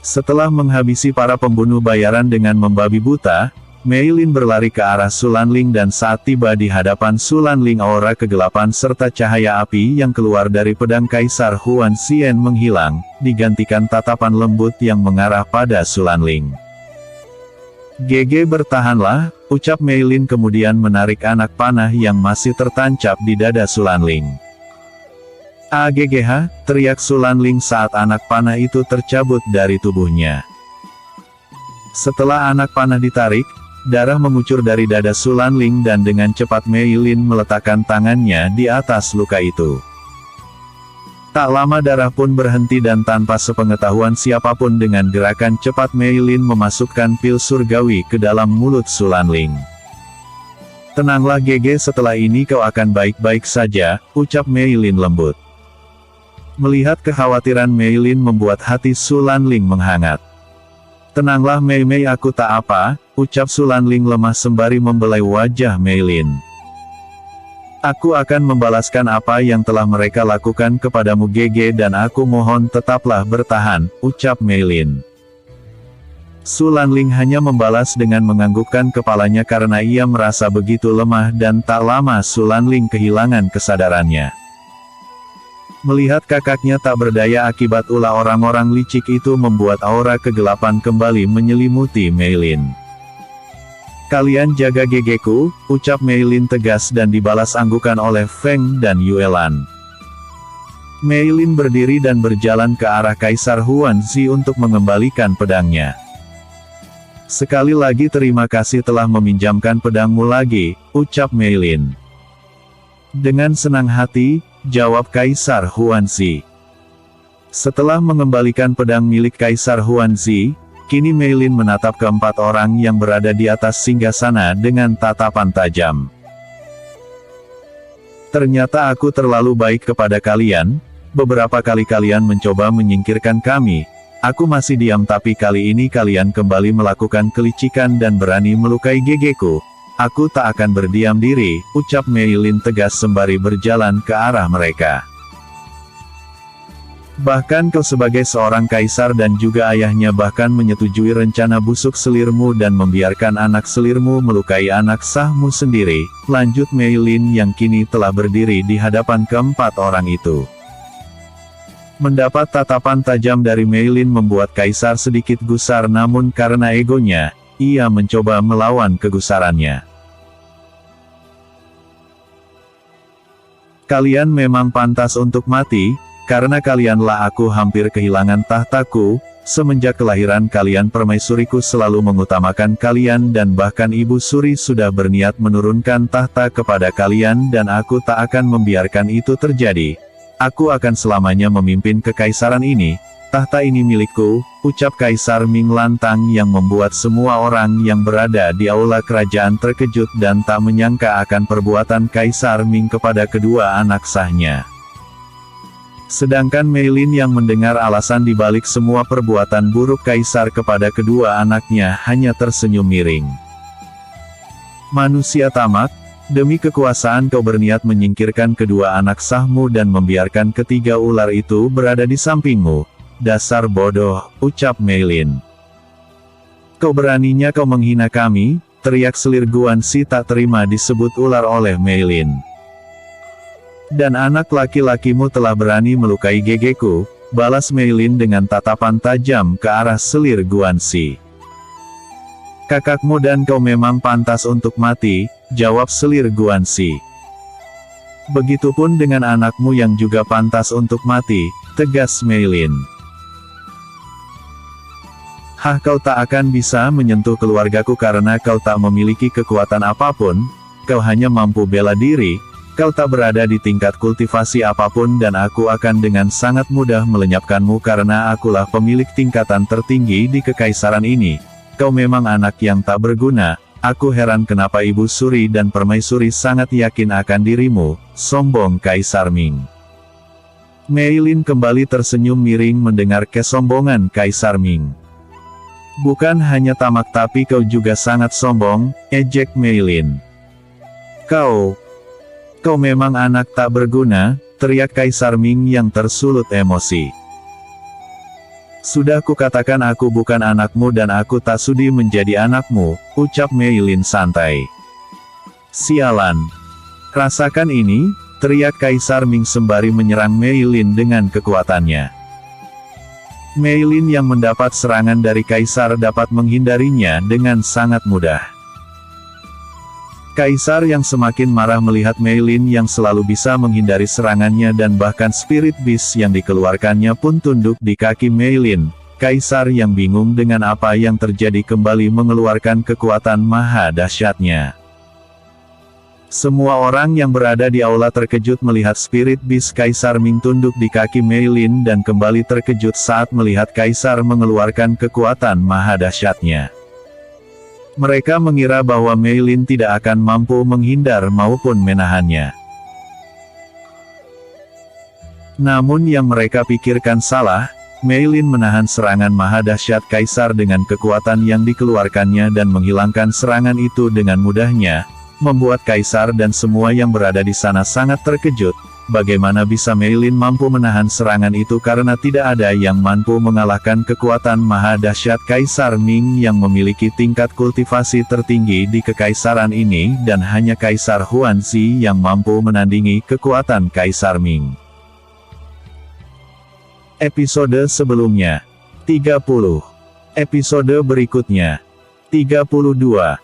Setelah menghabisi para pembunuh bayaran dengan membabi buta, Mei Lin berlari ke arah Sulanling dan saat tiba di hadapan Sulanling aura kegelapan serta cahaya api yang keluar dari pedang Kaisar Huan Xian menghilang, digantikan tatapan lembut yang mengarah pada Sulanling. "GG bertahanlah," ucap Mei Lin kemudian menarik anak panah yang masih tertancap di dada Sulanling. "AGGH," teriak Sulanling saat anak panah itu tercabut dari tubuhnya. Setelah anak panah ditarik, darah mengucur dari dada Sulanling dan dengan cepat Mei Lin meletakkan tangannya di atas luka itu. Tak lama darah pun berhenti dan tanpa sepengetahuan siapapun dengan gerakan cepat Mei Lin memasukkan pil surgawi ke dalam mulut Sulanling. "Tenanglah GG, setelah ini kau akan baik-baik saja," ucap Mei Lin lembut. Melihat kekhawatiran Mei Lin membuat hati Sulanling menghangat. "Tenanglah Mei, aku tak apa," ucap Sulanling lemah sembari membelai wajah Mei Lin. "Aku akan membalaskan apa yang telah mereka lakukan kepadamu GG dan aku mohon tetaplah bertahan," ucap Mei Lin. Sulanling hanya membalas dengan menganggukkan kepalanya karena ia merasa begitu lemah dan tak lama Sulanling kehilangan kesadarannya. Melihat kakaknya tak berdaya akibat ulah orang-orang licik itu membuat aura kegelapan kembali menyelimuti Mei Lin. "Kalian jaga GG-ku," ucap Mei Lin tegas dan dibalas anggukan oleh Feng dan Yuelan. Mei Lin berdiri dan berjalan ke arah Kaisar Huan Zi untuk mengembalikan pedangnya. "Sekali lagi terima kasih telah meminjamkan pedangmu lagi," ucap Mei Lin. "Dengan senang hati," jawab Kaisar Huan Zi. Setelah mengembalikan pedang milik Kaisar Huan Zi, kini Mei Lin menatap keempat orang yang berada di atas singgasana dengan tatapan tajam. "Ternyata aku terlalu baik kepada kalian, beberapa kali kalian mencoba menyingkirkan kami, aku masih diam tapi kali ini kalian kembali melakukan kelicikan dan berani melukai GG-ku. Aku tak akan berdiam diri," ucap Mei Lin tegas sembari berjalan ke arah mereka. "Bahkan kau sebagai seorang kaisar dan juga ayahnya bahkan menyetujui rencana busuk selirmu dan membiarkan anak selirmu melukai anak sahmu sendiri," lanjut Mei Lin yang kini telah berdiri di hadapan keempat orang itu. Mendapat tatapan tajam dari Mei Lin membuat kaisar sedikit gusar namun karena egonya, ia mencoba melawan kegusarannya. "Kalian memang pantas untuk mati, karena kalianlah aku hampir kehilangan tahtaku, semenjak kelahiran kalian permaisuriku selalu mengutamakan kalian dan bahkan Ibu Suri sudah berniat menurunkan tahta kepada kalian dan aku tak akan membiarkan itu terjadi. Aku akan selamanya memimpin kekaisaran ini. Tahta ini milikku," ucap Kaisar Ming lantang yang membuat semua orang yang berada di aula kerajaan terkejut dan tak menyangka akan perbuatan Kaisar Ming kepada kedua anak sahnya. Sedangkan Mei Lin yang mendengar alasan dibalik semua perbuatan buruk Kaisar kepada kedua anaknya hanya tersenyum miring. "Manusia tamak, demi kekuasaan kau berniat menyingkirkan kedua anak sahmu dan membiarkan ketiga ular itu berada di sampingmu. Dasar bodoh," ucap Mei Lin. "Kau beraninya kau menghina kami," teriak selir Guan Si tak terima disebut ular oleh Mei Lin. "Dan anak laki-lakimu telah berani melukai GG-ku," balas Mei Lin dengan tatapan tajam ke arah selir Guan Si. "Kakakmu dan kau memang pantas untuk mati," jawab selir Guan Si. "Begitupun dengan anakmu yang juga pantas untuk mati," tegas Mei Lin. "Hah, kau tak akan bisa menyentuh keluargaku karena kau tak memiliki kekuatan apapun, kau hanya mampu bela diri, kau tak berada di tingkat kultivasi apapun dan aku akan dengan sangat mudah melenyapkanmu karena akulah pemilik tingkatan tertinggi di kekaisaran ini. Kau memang anak yang tak berguna, aku heran kenapa Ibu Suri dan Permaisuri sangat yakin akan dirimu," sombong Kaisar Ming. Mei Lin kembali tersenyum miring mendengar kesombongan Kaisar Ming. "Bukan hanya tamak tapi kau juga sangat sombong," ejek Mei Lin. Kau memang anak tak berguna," teriak Kaisar Ming yang tersulut emosi. Sudah kukatakan aku bukan anakmu dan aku tak sudi menjadi anakmu, ucap Mei Lin santai. Sialan. Rasakan ini, teriak Kaisar Ming sembari menyerang Mei Lin dengan kekuatannya. Mei Lin yang mendapat serangan dari Kaisar dapat menghindarinya dengan sangat mudah. Kaisar yang semakin marah melihat Mei Lin yang selalu bisa menghindari serangannya dan bahkan Spirit Beast yang dikeluarkannya pun tunduk di kaki Mei Lin. Kaisar yang bingung dengan apa yang terjadi kembali mengeluarkan kekuatan maha dahsyatnya. Semua orang yang berada di aula terkejut melihat Spirit Beast Kaisar Ming tunduk di kaki Mei Lin dan kembali terkejut saat melihat Kaisar mengeluarkan kekuatan maha dahsyatnya. Mereka mengira bahwa Mei Lin tidak akan mampu menghindar maupun menahannya. Namun yang mereka pikirkan salah, Mei Lin menahan serangan maha dahsyat Kaisar dengan kekuatan yang dikeluarkannya dan menghilangkan serangan itu dengan mudahnya, membuat Kaisar dan semua yang berada di sana sangat terkejut. Bagaimana bisa Mei Lin mampu menahan serangan itu karena tidak ada yang mampu mengalahkan kekuatan maha dahsyat Kaisar Ming yang memiliki tingkat kultivasi tertinggi di kekaisaran ini dan hanya Kaisar Huanzi yang mampu menandingi kekuatan Kaisar Ming. Episode sebelumnya 30. Episode berikutnya 32.